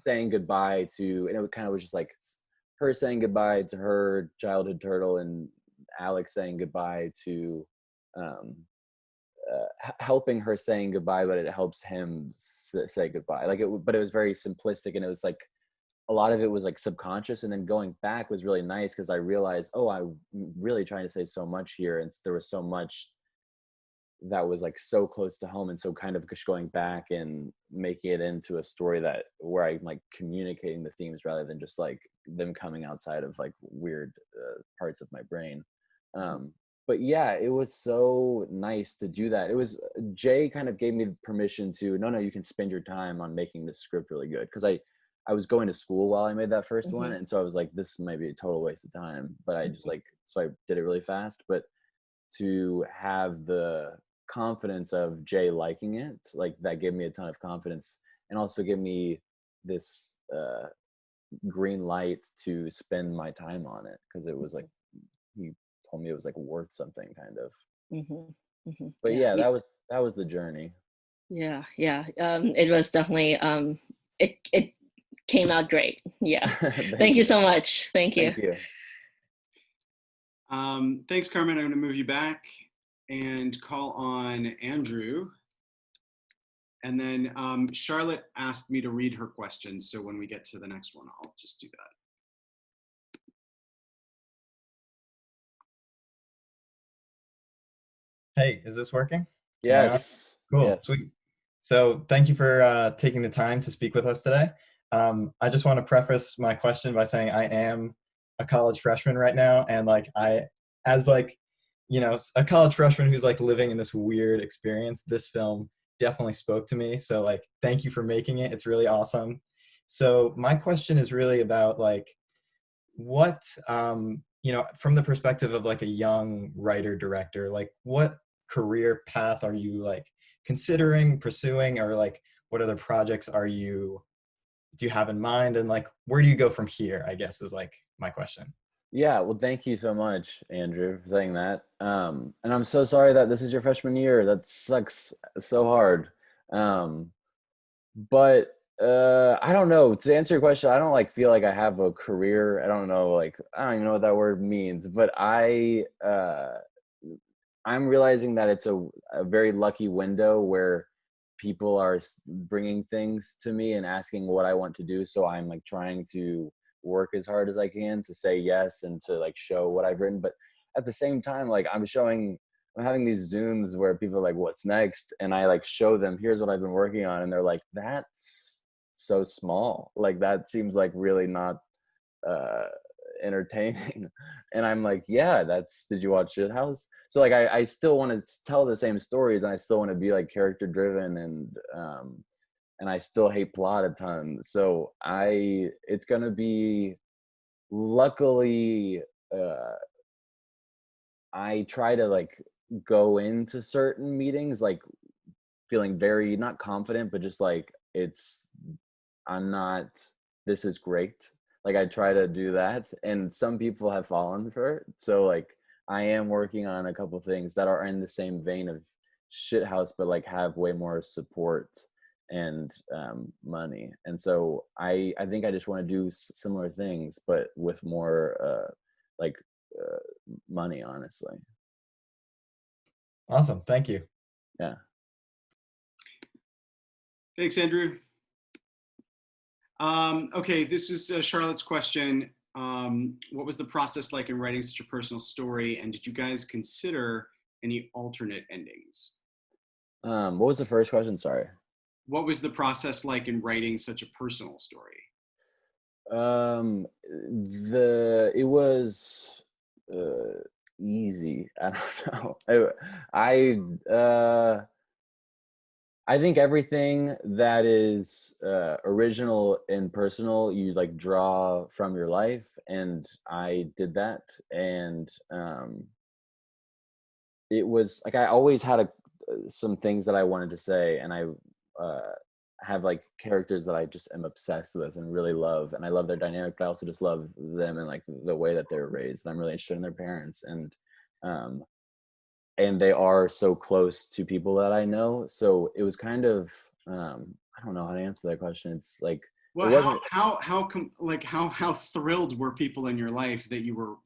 Speaker 2: saying goodbye to, and it kind of was just like her saying goodbye to her childhood turtle and Alex saying goodbye to helping her saying goodbye, but it helps him say goodbye. Like but it was very simplistic, and it was like a lot of it was like subconscious, and then going back was really nice because I realized, oh, I'm really trying to say so much here, and there was so much that was like so close to home, and so kind of just going back and making it into a story that where I'm like communicating the themes rather than just like them coming outside of like weird parts of my brain. But yeah, it was so nice to do that. It was Jay kind of gave me permission to no, you can spend your time on making this script really good, because I was going to school while I made that first one, and so I was like, this might be a total waste of time, but I just like, so I did it really fast. But to have the confidence of Jay liking it, like that gave me a ton of confidence, and also give me this green light to spend my time on it, because it was like he told me it was like worth something kind of. But yeah, that was the journey.
Speaker 5: Yeah, it was definitely it came out great. Yeah. Thank you so much. Thank you.
Speaker 1: Thanks, Carmen. I'm going to move you back and call on Andrew. And then Charlotte asked me to read her questions, so when we get to the next one, I'll just do that.
Speaker 6: Hey, is this working?
Speaker 2: Yes.
Speaker 6: Cool.
Speaker 2: Yes.
Speaker 6: Sweet. So thank you for taking the time to speak with us today. I just want to preface my question by saying I am a college freshman right now, and like as like, you know, a college freshman who's like living in this weird experience, this film definitely spoke to me. So like, thank you for making it. It's really awesome. So my question is really about like what, you know, from the perspective of like a young writer director, like what career path are you like considering pursuing, or like what other projects do you have in mind, and like where do you go from here, I guess, is like my question.
Speaker 2: Yeah, well, thank you so much, Andrew, for saying that. And I'm so sorry that this is your freshman year. That sucks so hard. But I don't know. To answer your question, I don't like feel like I have a career. I don't know, like I don't even know what that word means. But I'm realizing that it's a very lucky window where people are bringing things to me and asking what I want to do. So I'm like trying to work as hard as I can to say yes and to like show what I've written. But at the same time, like I'm having these Zooms where people are like, what's next? And I like show them, here's what I've been working on. And they're like, that's so small. Like that seems like really not entertaining. And I'm like, yeah, did you watch Shithouse? So like I still want to tell the same stories, and I still want to be like character driven, and I still hate plot a ton. So it's gonna be, luckily, I try to like go into certain meetings like feeling very not confident, but just like this is great. Like I try to do that, and some people have fallen for it. So like I am working on a couple things that are in the same vein of Shithouse, but like have way more support and money. And so I think I just want to do similar things, but with more money, honestly.
Speaker 6: Awesome. Thank you.
Speaker 2: Yeah.
Speaker 1: Thanks, Andrew. Okay, this is Charlotte's question. What was the process like in writing such a personal story, and did you guys consider any alternate endings?
Speaker 2: What was the first question? Sorry.
Speaker 1: What was the process like in writing such a personal story?
Speaker 2: It was easy. I don't know. I think everything that is original and personal, you like draw from your life, and I did that, and it was like I always had some things that I wanted to say, and I have like characters that I just am obsessed with and really love, and I love their dynamic, but I also just love them and like the way that they're raised. And I'm really interested in their parents, um, and they are so close to people that I know. So it was kind of I don't know how to answer that question. It's like
Speaker 1: Well,
Speaker 2: it wasn't.
Speaker 1: how thrilled were people in your life that you were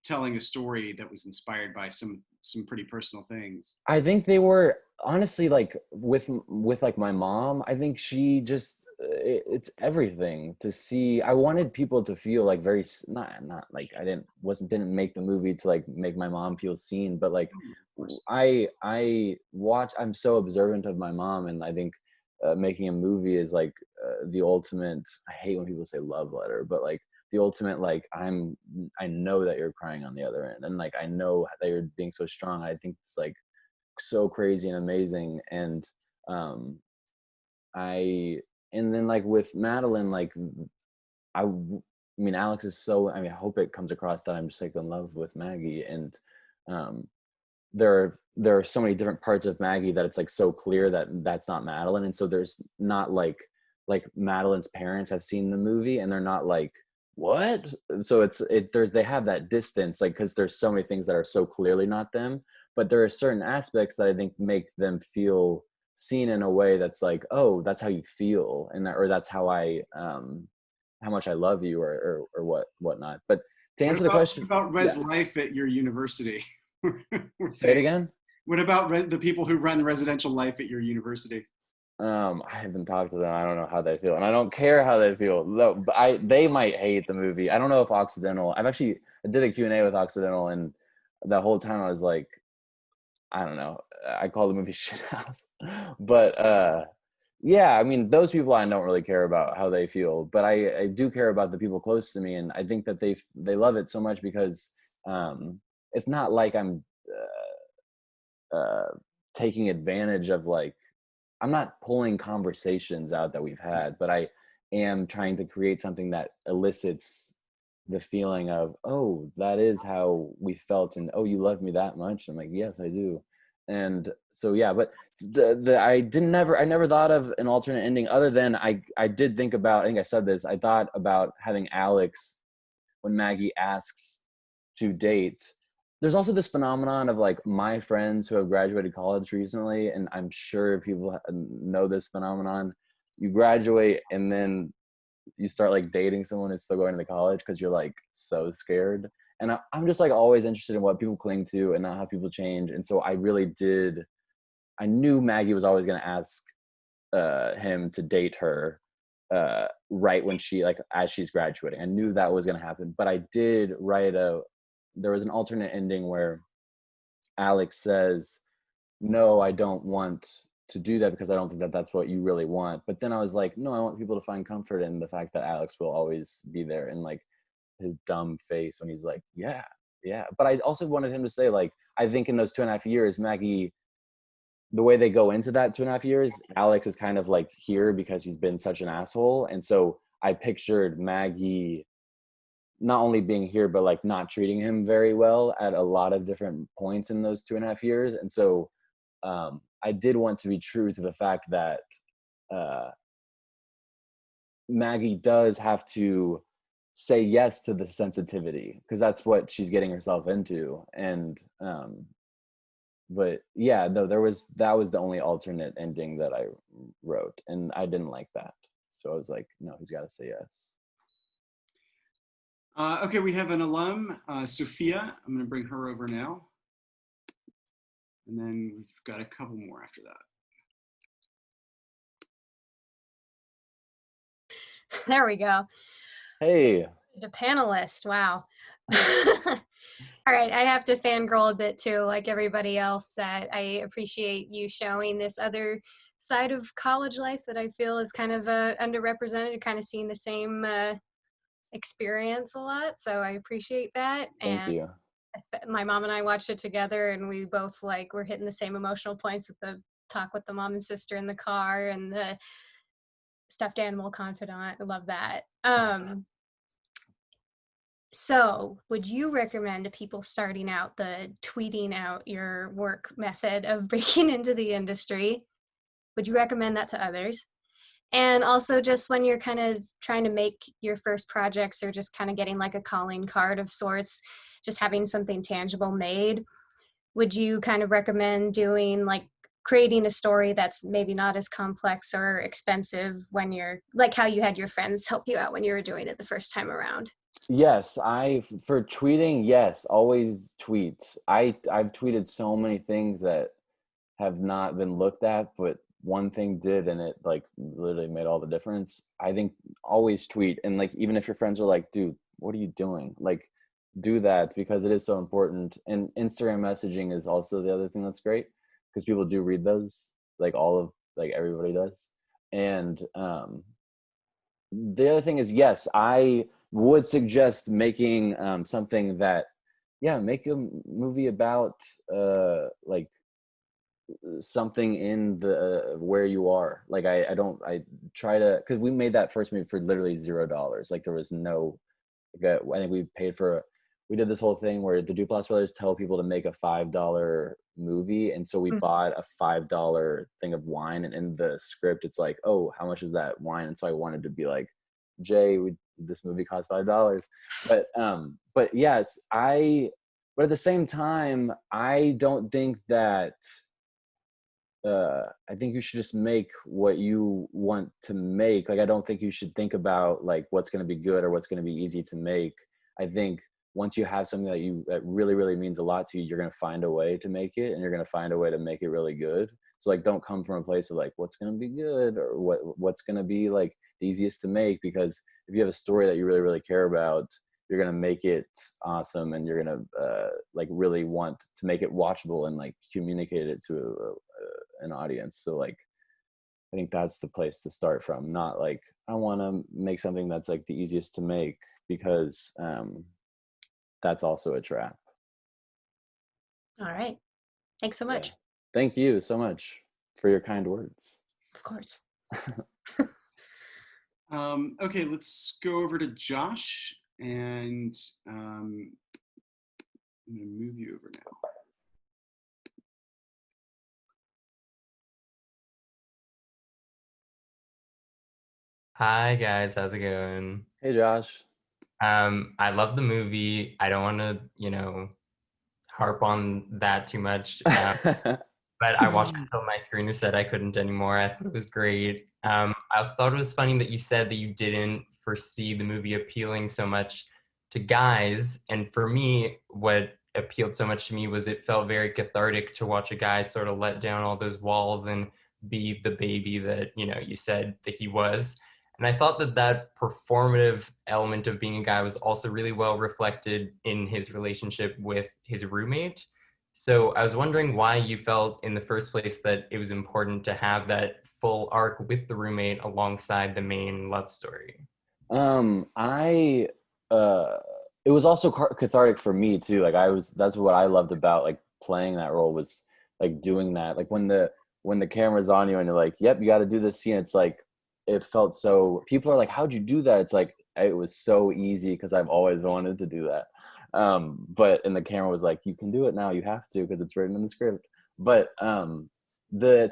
Speaker 1: telling a story that was inspired by some pretty personal things?
Speaker 2: I think they were honestly like with like my mom. I think she just it's everything to see. I wanted people to feel like very not like I didn't make the movie to like make my mom feel seen, but like I watch. I'm so observant of my mom, and I think making a movie is like the ultimate. I hate when people say love letter, but like the ultimate like I know that you're crying on the other end, and like I know that you're being so strong. I think it's like so crazy and amazing. And um I and then like with Madeline, like I mean Alex is so, I mean I hope it comes across that I'm just like in love with Maggie. And um there are so many different parts of Maggie that it's like so clear that that's not Madeline. And so there's not like Madeline's parents have seen the movie and they're not like, what? So there's they have that distance, like because there's so many things that are so clearly not them, but there are certain aspects that I think make them feel seen in a way that's like, oh, that's how you feel, and that, or that's how much I love you, or whatnot. But to answer the question,
Speaker 1: what about
Speaker 2: yeah.
Speaker 1: life at your university?
Speaker 2: Say it again.
Speaker 1: What about the people who run residential life at your university?
Speaker 2: I haven't talked to them. I don't know how they feel, and I don't care how they feel. Though they might hate the movie. I don't know if Occidental. I did a Q&A with Occidental, and the whole time I was like, I don't know. I call the movie Shithouse, but yeah. I mean, those people I don't really care about how they feel, but I do care about the people close to me, and I think that they love it so much because it's not like I'm taking advantage of like. I'm not pulling conversations out that we've had, but I am trying to create something that elicits the feeling of, oh, that is how we felt, and oh, you love me that much. I'm like, yes, I do. And so yeah, but I never thought of an alternate ending other than I did think about, I think I said this, I thought about having Alex, when Maggie asks to date, there's also this phenomenon of like my friends who have graduated college recently, and I'm sure people know this phenomenon. You graduate and then you start like dating someone who's still going to college because you're like so scared. And I'm just like always interested in what people cling to and not how people change. And so I knew Maggie was always going to ask him to date her right when she, like as she's graduating. I knew that was going to happen, but I did write there was an alternate ending where Alex says, no, I don't want to do that because I don't think that that's what you really want. But then I was like, no, I want people to find comfort in the fact that Alex will always be there, and like his dumb face when he's like, yeah. But I also wanted him to say, like, I think in those 2.5 years, Maggie, the way they go into that 2.5 years, Alex is kind of like here because he's been such an asshole. And so I pictured Maggie not only being here, but like not treating him very well at a lot of different points in those 2.5 years. And so I did want to be true to the fact that Maggie does have to say yes to the sensitivity because that's what she's getting herself into. And but yeah, no, that was the only alternate ending that I wrote, and I didn't like that. So I was like, no, he's got to say yes.
Speaker 1: Okay, we have an alum, Sophia. I'm going to bring her over now. And then we've got a couple more after that.
Speaker 7: There we go.
Speaker 2: Hey.
Speaker 7: The panelist. Wow. All right, I have to fangirl a bit too, like everybody else, that I appreciate you showing this other side of college life that I feel is kind of underrepresented, kind of seeing the same experience a lot. So I appreciate that.
Speaker 2: Thank you.
Speaker 7: My mom and I watched it together, and we both like were hitting the same emotional points with the talk with the mom and sister in the car and the stuffed animal confidant. I love that. So would you recommend to people starting out the tweeting out your work method of breaking into the industry? Would you recommend that to others? And also just when you're kind of trying to make your first projects or just kind of getting like a calling card of sorts, just having something tangible made, would you kind of recommend doing like creating a story that's maybe not as complex or expensive when you're like how you had your friends help you out when you were doing it the first time around?
Speaker 2: Yes, for tweeting, yes, always tweets. I've tweeted so many things that have not been looked at, but one thing did, and it like literally made all the difference. I think always tweet, and like even if your friends are like, dude, what are you doing? Like do that, because it is so important. And Instagram messaging is also the other thing that's great, because people do read those, like everybody does. And the other thing is, yes, I would suggest making something that, make a movie about like something in the where you are. Like I try to, because we made that first movie for literally $0. Like there was no, I think we did this whole thing where the Duplass brothers tell people to make a $5 movie, and so we bought a $5 thing of wine, and in the script it's like, oh, how much is that wine? And so I wanted to be like, Jay, this movie cost $5. But yeah, but at the same time, I don't think that I think you should just make what you want to make. Like I don't think you should think about like what's going to be good or what's going to be easy to make. I think once you have something that really, really means a lot to you, you're going to find a way to make it, and you're going to find a way to make it really good. So like, don't come from a place of like, what's going to be good or what's going to be like the easiest to make, because if you have a story that you really, really care about, you're going to make it awesome, and you're going to like really want to make it watchable and like communicate it to an audience. So like, I think that's the place to start from, not like, I want to make something that's like the easiest to make, because that's also a trap.
Speaker 7: All right. Thanks so much.
Speaker 2: Yeah. Thank you so much for your kind words.
Speaker 7: Of course.
Speaker 1: Okay, let's go over to Josh, and I'm going to move you over now.
Speaker 8: Hi guys, how's it going?
Speaker 2: Hey Josh.
Speaker 8: I love the movie. I don't want to, harp on that too much. But I watched it until my screener said I couldn't anymore. I thought it was great. I also thought it was funny that you said that you didn't foresee the movie appealing so much to guys. And for me, what appealed so much to me was it felt very cathartic to watch a guy sort of let down all those walls and be the baby that, you said that he was. And I thought that performative element of being a guy was also really well reflected in his relationship with his roommate. So I was wondering why you felt in the first place that it was important to have that full arc with the roommate alongside the main love story.
Speaker 2: It was also cathartic for me too. Like that's what I loved about like playing that role, was like doing that. Like when the camera's on you and you're like, yep, you got to do this scene. It's like, it felt so, people are like, how'd you do that? It's like, it was so easy because I've always wanted to do that. And the camera was like, you can do it now, you have to, because it's written in the script. But to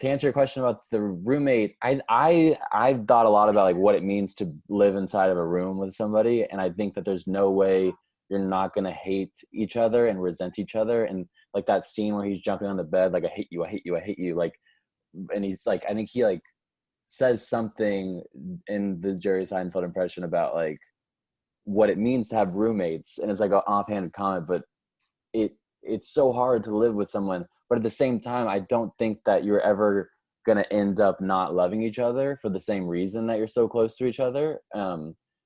Speaker 2: answer your question about the roommate, I've thought a lot about like what it means to live inside of a room with somebody, and I think that there's no way you're not gonna hate each other and resent each other. And like that scene where he's jumping on the bed, like, I hate you, I hate you, I hate you, like, and he's like, I think he like says something in the Jerry Seinfeld impression about like what it means to have roommates, and it's like an offhanded comment, but it's so hard to live with someone. But at the same time, I don't think that you're ever gonna end up not loving each other for the same reason that you're so close to each other.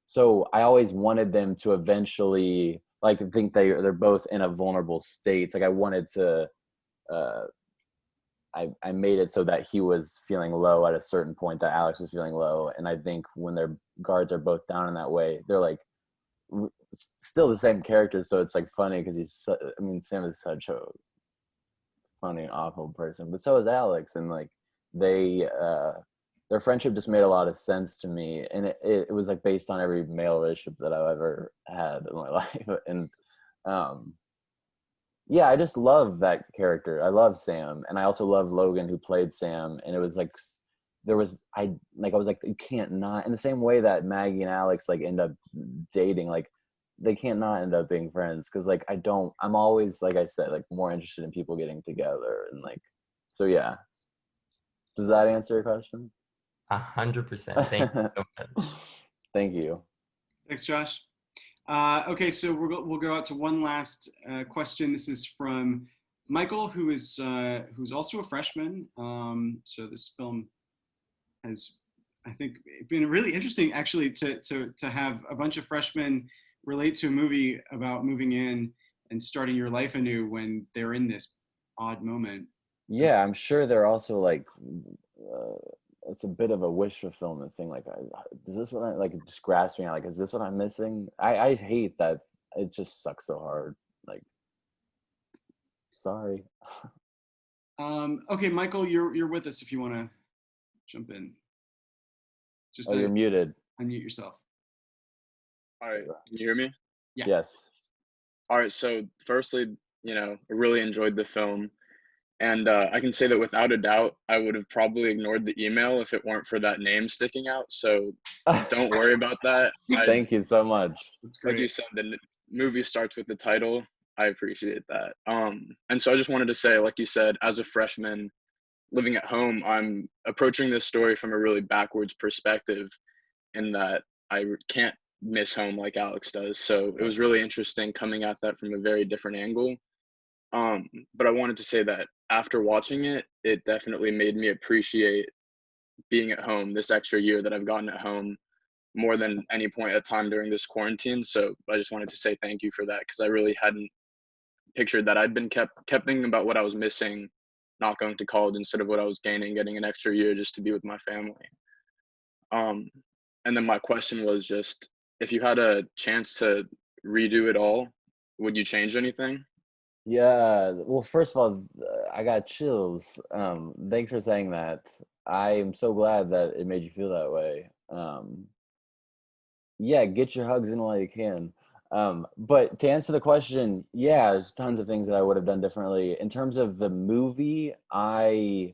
Speaker 2: So I always wanted them to eventually like think they're both in a vulnerable state. Like I wanted to, I made it so that he was feeling low at a certain point, that Alex was feeling low. And I think when their guards are both down in that way, they're like still the same characters. So it's like funny because Sam is such a funny and awful person, but so is Alex. And like their friendship just made a lot of sense to me. And it was like based on every male relationship that I've ever had in my life. And yeah, I just love that character. I love Sam, and I also love Logan, who played Sam. And it was like I was like, you can't not, in the same way that Maggie and Alex like end up dating, like they can't not end up being friends, because like I'm always, like I said, like more interested in people getting together. And like, so yeah, does that answer your question?
Speaker 8: 100%. Thank you so much.
Speaker 2: Thank you.
Speaker 1: Thanks, Josh. Okay, so we'll go out to one last question. This is from Michael, who's also a freshman. So this film has, I think, been really interesting, actually, to have a bunch of freshmen relate to a movie about moving in and starting your life anew when they're in this odd moment.
Speaker 2: Yeah, I'm sure they're also like, it's a bit of a wish fulfillment thing. Like, is this what like just grasping out? Like, is this what I'm missing? I hate that. It just sucks so hard. Like, sorry.
Speaker 1: Okay, Michael, you're with us if you want to jump in. Just
Speaker 2: you're muted.
Speaker 1: Unmute yourself.
Speaker 9: All right, can you hear me?
Speaker 1: Yeah.
Speaker 2: Yes.
Speaker 9: All right, so firstly, I really enjoyed the film. And I can say that without a doubt, I would have probably ignored the email if it weren't for that name sticking out. So don't worry about that.
Speaker 2: Thank you so much.
Speaker 9: Like you said, the movie starts with the title. I appreciate that. And so I just wanted to say, like you said, as a freshman living at home, I'm approaching this story from a really backwards perspective, in that I can't miss home like Alex does. So it was really interesting coming at that from a very different angle. But I wanted to say that after watching it, it definitely made me appreciate being at home this extra year that I've gotten at home more than any point at time during this quarantine. So I just wanted to say thank you for that, because I really hadn't pictured that. I'd been kept thinking about what I was missing not going to college instead of what I was gaining, getting an extra year just to be with my family. And then my question was just, if you had a chance to redo it all, would you change anything?
Speaker 2: Yeah, well, first of all, I got chills. Thanks for saying that. I am so glad that it made you feel that way. Yeah, get your hugs in while you can. But to answer the question, yeah, there's tons of things that I would have done differently. In terms of the movie, I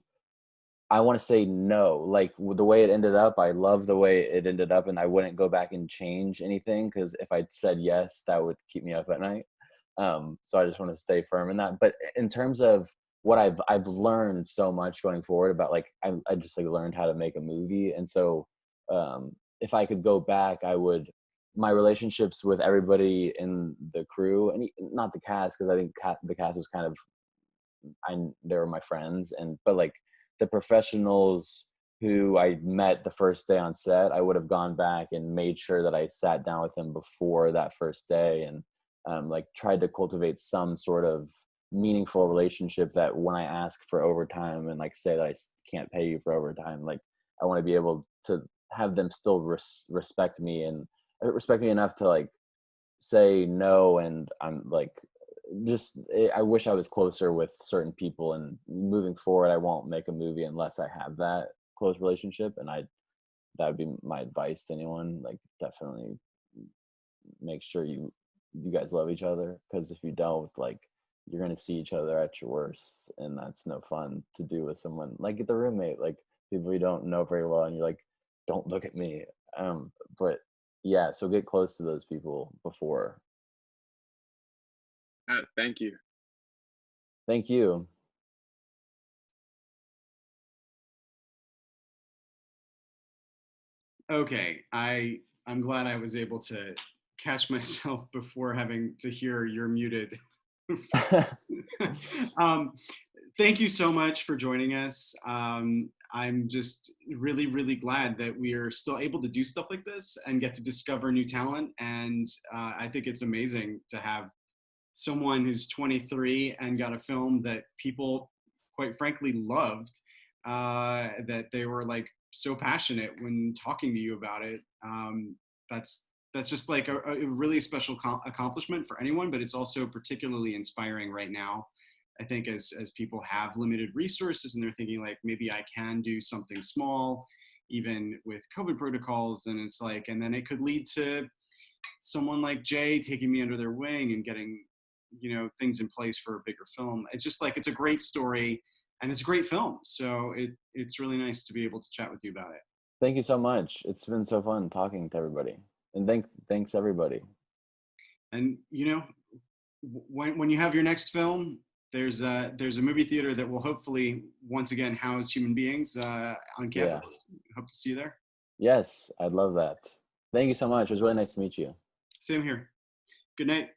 Speaker 2: want to say no. Like the way it ended up, I love the way it ended up, and I wouldn't go back and change anything, because if I'd said yes, that would keep me up at night. So I just want to stay firm in that. But in terms of what I've learned so much going forward about, like, I just like learned how to make a movie. And so if I could go back, I would, my relationships with everybody in the crew, and not the cast, because I think the cast was kind of, they were my friends, but like the professionals who I met the first day on set, I would have gone back and made sure that I sat down with them before that first day, and like tried to cultivate some sort of meaningful relationship, that when I ask for overtime and like say that I can't pay you for overtime, like I want to be able to have them still respect me, and respect me enough to like say no. And I'm like, I wish I was closer with certain people, and moving forward, I won't make a movie unless I have that close relationship. And that would be my advice to anyone. Like, definitely make sure you guys love each other, because if you don't, like, you're gonna see each other at your worst, and that's no fun to do with someone like the roommate, like people you don't know very well, and you're like, don't look at me. But yeah, so get close to those people before.
Speaker 9: Thank you.
Speaker 2: Thank you.
Speaker 1: Okay, I'm glad I was able to catch myself before having to hear you're muted. Thank you so much for joining us. I'm just really, really glad that we are still able to do stuff like this and get to discover new talent. And I think it's amazing to have someone who's 23 and got a film that people, quite frankly, loved, that they were like so passionate when talking to you about it. That's just like a really special accomplishment for anyone, but it's also particularly inspiring right now. I think as people have limited resources and they're thinking like, maybe I can do something small, even with COVID protocols. And it's like, and then it could lead to someone like Jay taking me under their wing and getting, things in place for a bigger film. It's just like, it's a great story and it's a great film. So it's really nice to be able to chat with you about it.
Speaker 2: Thank you so much. It's been so fun talking to everybody. And thanks everybody.
Speaker 1: And when you have your next film, there's a movie theater that will hopefully once again house human beings on campus. Yeah. Hope to see you there.
Speaker 2: Yes, I'd love that. Thank you so much. It was really nice to meet you.
Speaker 1: Same here. Good night.